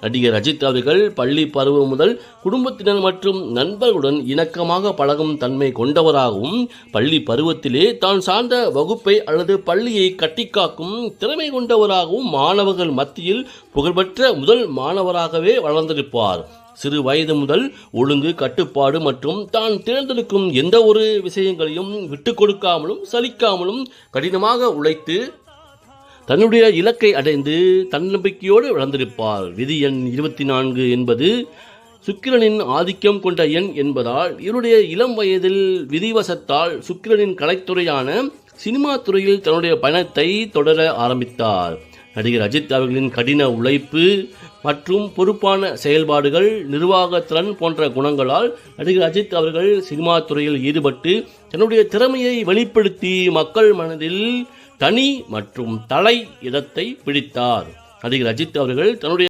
நடிகர் அஜித் அவர்கள் பள்ளி பருவம் முதல் குடும்பத்தினர் மற்றும் நண்பர்களுடன் இணக்கமாக பழகும் தன்மை கொண்டவராகவும், பள்ளி பருவத்திலே தான் சார்ந்த வகுப்பை அல்லது பள்ளியை கட்டிக்காக்கும் திறமை கொண்டவராகவும் மாணவர்கள் மத்தியில் புகழ்பெற்ற முதல் மாணவராகவே வளர்ந்திருப்பார். சிறு வயது முதல் ஒழுங்கு, கட்டுப்பாடு மற்றும் தான் தேர்ந்தெடுக்கும் எந்த ஒரு விஷயங்களையும் விட்டு கொடுக்காமலும் சலிக்காமலும் கடினமாக உழைத்து தன்னுடைய இலக்கை அடைந்து தன்னம்பிக்கையோடு வளர்ந்திருப்பார். விதி எண் 24 என்பது சுக்கிரனின் ஆதிக்கம் கொண்ட எண் என்பதால் இவருடைய இளம் வயதில் விதிவசத்தால் சுக்கிரனின் கலைத்துறையான சினிமா துறையில் தன்னுடைய பயணத்தை தொடர ஆரம்பித்தார். நடிகர் அஜித் அவர்களின் கடின உழைப்பு மற்றும் பொறுப்பான செயல்பாடுகள், நிர்வாகத்திறன் போன்ற குணங்களால் நடிகர் அஜித் அவர்கள் சினிமா துறையில் ஈடுபட்டு தன்னுடைய திறமையை வெளிப்படுத்தி மக்கள் மனதில் தனி மற்றும் தலை இடத்தை பிடித்தார். நடிகர் அஜித் அவர்கள் தன்னுடைய